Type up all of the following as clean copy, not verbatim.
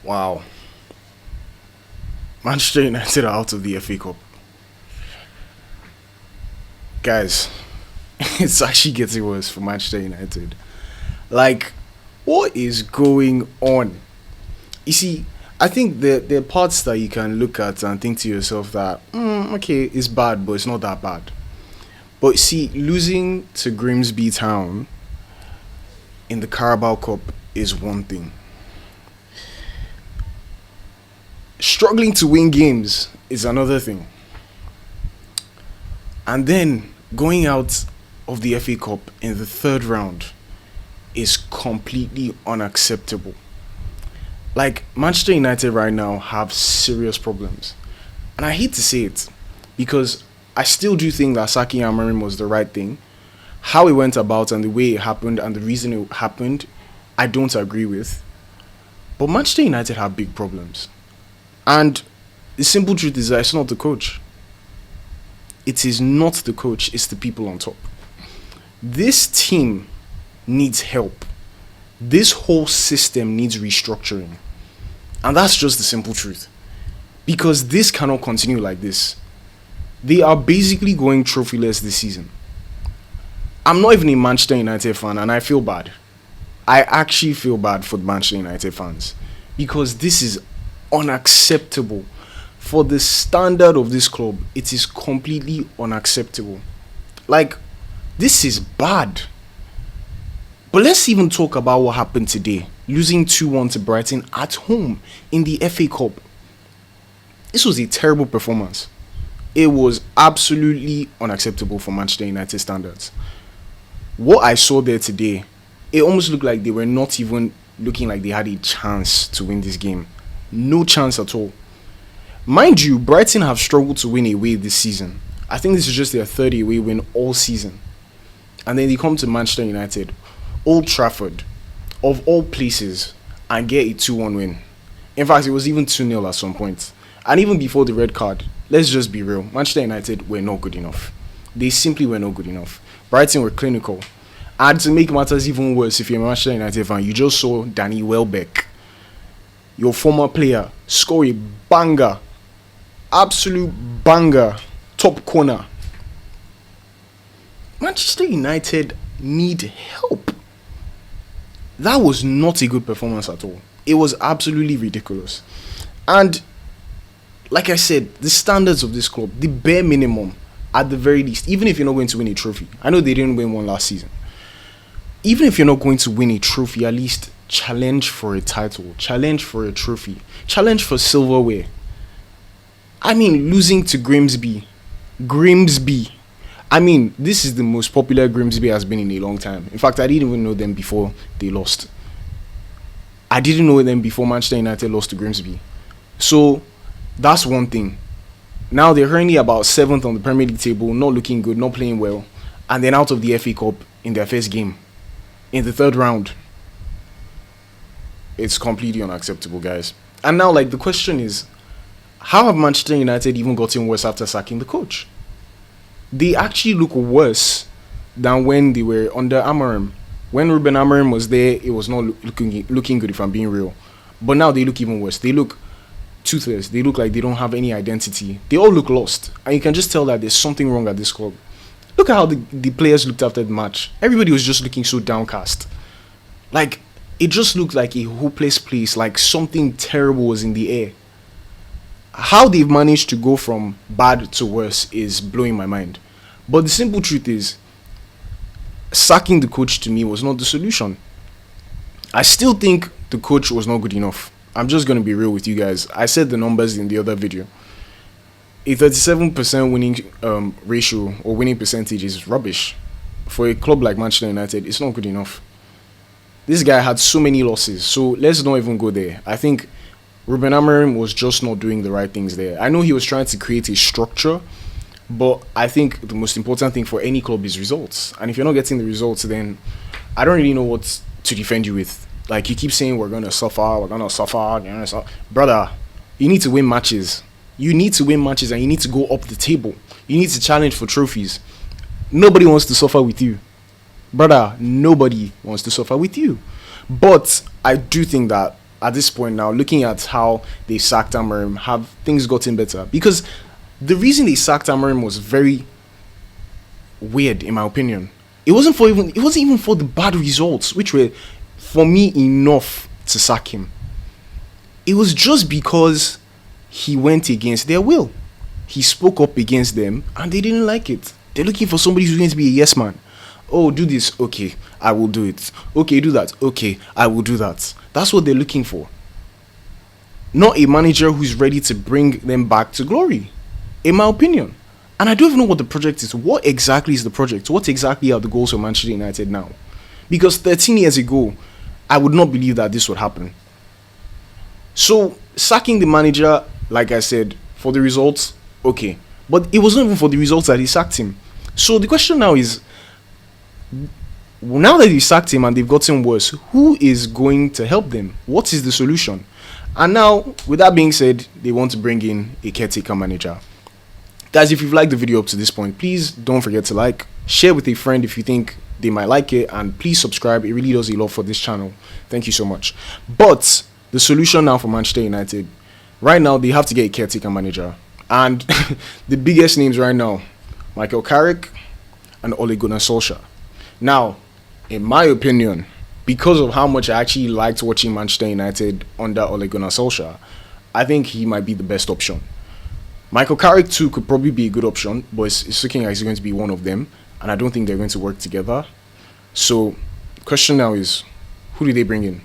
Wow. Manchester United are out of the FA Cup. Guys, it's actually getting worse for Manchester United. Like, what is going on? You see, I think there are parts that you can look at and think to yourself that, okay, it's bad, but it's not that bad. But see, losing to Grimsby Town in the Carabao Cup is one thing. Struggling to win games is another thing. And then going out of the FA Cup in the third round is completely unacceptable. Like, Manchester United right now have serious problems. And I hate to say it because I still do think that sacking Amorim was the right thing. How it went about and the way it happened and the reason it happened, I don't agree with. But Manchester United have big problems. And the simple truth is that it's not the coach. It is not the coach, it's the people on top. This team needs help. This whole system needs restructuring. And that's just the simple truth. Because this cannot continue like this. They are basically going trophyless this season. I'm not even a Manchester United fan and I feel bad. I actually feel bad for the Manchester United fans. Because this is unacceptable. For the standard of this club, it is completely unacceptable. Like, this is bad. But let's even talk about what happened today. Losing 2-1 to Brighton at home in the FA Cup. This was a terrible performance. It was absolutely unacceptable for Manchester United standards. What I saw there today, it almost looked like they were not even looking like they had a chance to win this game. No chance at all. Mind you, Brighton have struggled to win away this season. I think this is just their third away win all season. And then they come to Manchester United, Old Trafford, of all places, and get a 2-1 win. In fact, it was even 2-0 at some point. And even before the red card, let's just be real, Manchester United were not good enough. They simply were not good enough. Brighton were clinical. And to make matters even worse, if you're a Manchester United fan, you just saw Danny Welbeck, your former player, score a banger. Absolute banger. Top corner. Manchester United need help. That was not a good performance at all. It was absolutely ridiculous. And like I said, the standards of this club, the bare minimum, at the very least, even if you're not going to win a trophy. I know they didn't win one last season. Even if you're not going to win a trophy, at least challenge for a title, challenge for a trophy, challenge for silverware. I mean, losing to Grimsby. I mean, this is the most popular Grimsby has been in a long time. In fact, I didn't even know them before they lost. I didn't know them before Manchester United lost to Grimsby. So, that's one thing. Now they're currently about 7th on the Premier League table, not looking good, not playing well. And then out of the FA Cup in their first game. In the third round. It's completely unacceptable, guys. And now, like, the question is, how have Manchester United even gotten worse after sacking the coach? They actually look worse than when they were under Amorim. When Ruben Amorim was there, it was not looking good, if I'm being real. But now they look even worse. They look toothless. They look like they don't have any identity. They all look lost. And you can just tell that there's something wrong at this club. Look at how the players looked after the match. Everybody was just looking so downcast. Like, it just looked like a hopeless place. Like something terrible was in the air. How they've managed to go from bad to worse is blowing my mind. But the simple truth is, sacking the coach to me was not the solution. I still think the coach was not good enough. I'm just going to be real with you guys. I said the numbers in the other video. A 37% winning ratio or winning percentage is rubbish. For a club like Manchester United, it's not good enough. This guy had so many losses, so let's not even go there. I think Ruben Amorim was just not doing the right things there. I know he was trying to create a structure, but I think the most important thing for any club is results. And if you're not getting the results, then I don't really know what to defend you with. Like, you keep saying we're going to suffer. Brother, you need to win matches. You need to win matches and you need to go up the table. You need to challenge for trophies. Nobody wants to suffer with you. Brother, nobody wants to suffer with you. But I do think that at this point now, looking at how they sacked Amorim, have things gotten better? Because the reason they sacked Amorim was very weird, in my opinion. It wasn't even for the bad results, which were, for me, enough to sack him. It was just because he went against their will. He spoke up against them, and they didn't like it. They're looking for somebody who's going to be a yes man. Oh, do this. Okay, I will do it. Okay, do that. Okay, I will do that. That's what they're looking for. Not a manager who's ready to bring them back to glory, in my opinion. And I don't even know what the project is. What exactly is the project? What exactly are the goals for Manchester United now? Because 13 years ago, I would not believe that this would happen. So, sacking the manager, like I said, for the results, okay. But it wasn't even for the results that he sacked him. So the question now is, now that he sacked him and they've gotten worse, who is going to help them? What is the solution? And now, with that being said, they want to bring in a caretaker manager. Guys, if you've liked the video up to this point, please don't forget to like, share with a friend if you think they might like it, and please subscribe. It really does a lot for this channel. Thank you so much. But the solution now for Manchester United, right now they have to get a caretaker manager. And the biggest names right now, Michael Carrick and Ole Gunnar Solskjær. Now, in my opinion, because of how much I actually liked watching Manchester United under Ole Gunnar Solskjær, I think he might be the best option. Michael Carrick too could probably be a good option, but it's looking like he's going to be one of them, and I don't think they're going to work together. So, the question now is, who do they bring in?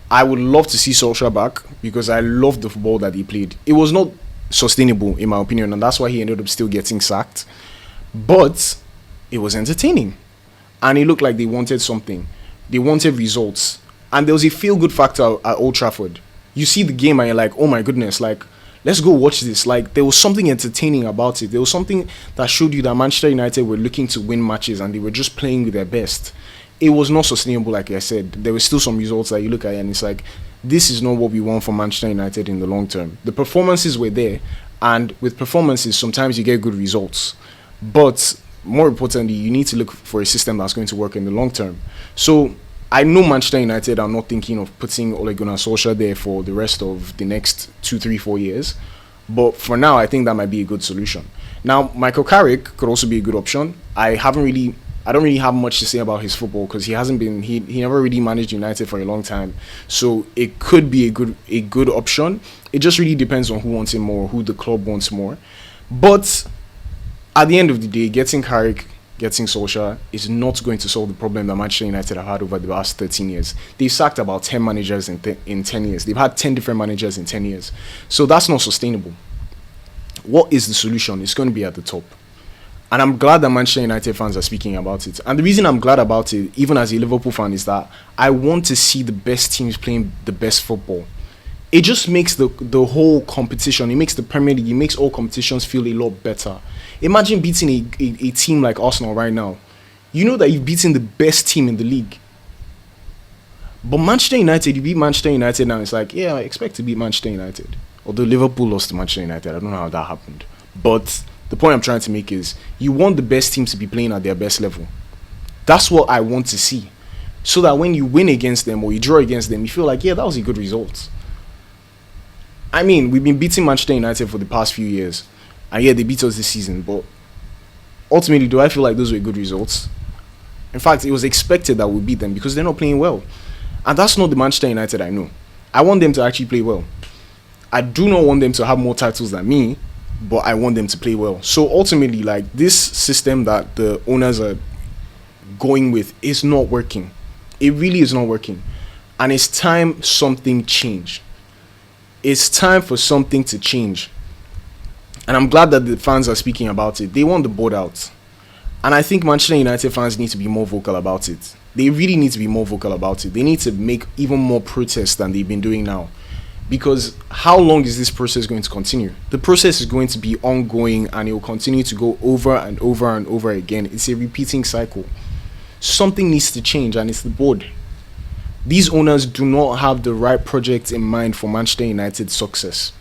I would love to see Solskjær back because I love the football that he played. It was not sustainable, in my opinion, and that's why he ended up still getting sacked. But it was entertaining, and it looked like they wanted something. They wanted results, and there was a feel-good factor at Old Trafford. You see the game and you're like, oh my goodness, like, let's go watch this. Like, there was something entertaining about it. There was something that showed you that Manchester United were looking to win matches and they were just playing with their best. It was not sustainable, like I said. There were still some results that you look at and it's like, this is not what we want for Manchester United in the long term. The performances were there, and with performances, sometimes you get good results. But more importantly, you need to look for a system that's going to work in the long term. So I know Manchester United are not thinking of putting Ole Gunnar Solskjær there for the rest of the next 2, 3, 4 years. But for now, I think that might be a good solution. Now, Michael Carrick could also be a good option. I don't really have much to say about his football because he never really managed United for a long time. So it could be a good option. It just really depends on who wants him more, who the club wants more. But at the end of the day, getting Carrick, getting Solskjær is not going to solve the problem that Manchester United have had over the last 13 years. They've sacked about 10 managers in 10 years. They've had 10 different managers in 10 years. So that's not sustainable. What is the solution? It's going to be at the top. And I'm glad that Manchester United fans are speaking about it. And the reason I'm glad about it, even as a Liverpool fan, is that I want to see the best teams playing the best football. It just makes the whole competition, it makes the Premier League, it makes all competitions feel a lot better. Imagine beating a team like Arsenal right now. You know that you've beaten the best team in the league. But Manchester United, you beat Manchester United now, it's like, yeah, I expect to beat Manchester United. Although Liverpool lost to Manchester United, I don't know how that happened. But the point I'm trying to make is, you want the best teams to be playing at their best level. That's what I want to see. So that when you win against them or you draw against them, you feel like, yeah, that was a good result. I mean, we've been beating Manchester United for the past few years. And yeah, they beat us this season. But ultimately, do I feel like those were good results? In fact, it was expected that we beat them because they're not playing well. And that's not the Manchester United I know. I want them to actually play well. I do not want them to have more titles than me, but I want them to play well. So ultimately, like, this system that the owners are going with is not working. It really is not working. And it's time something changed. It's time for something to change. And I'm glad that the fans are speaking about it. They want the board out. And I think Manchester United fans need to be more vocal about it. They really need to be more vocal about it. They need to make even more protests than they've been doing now. Because how long is this process going to continue? The process is going to be ongoing and it will continue to go over and over and over again. It's a repeating cycle. Something needs to change, and it's the board. These owners do not have the right project in mind for Manchester United's success.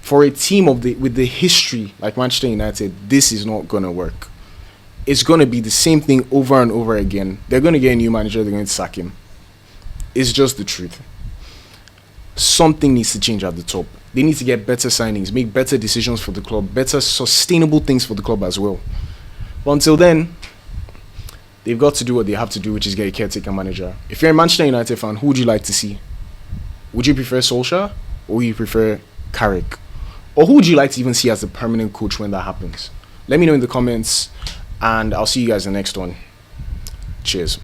For a team with the history like Manchester United, this is not going to work. It's going to be the same thing over and over again. They're going to get a new manager, they're going to sack him. It's just the truth. something needs to change at the top. They need to get better signings, make better decisions for the club, better sustainable things for the club as well. But until then, they've got to do what they have to do, which is get a caretaker manager. If you're a Manchester United fan, who would you like to see? Would you prefer Solskjaer or would you prefer Carrick? Or who would you like to even see as the permanent coach when that happens? Let me know in the comments, and I'll see you guys in the next one. Cheers.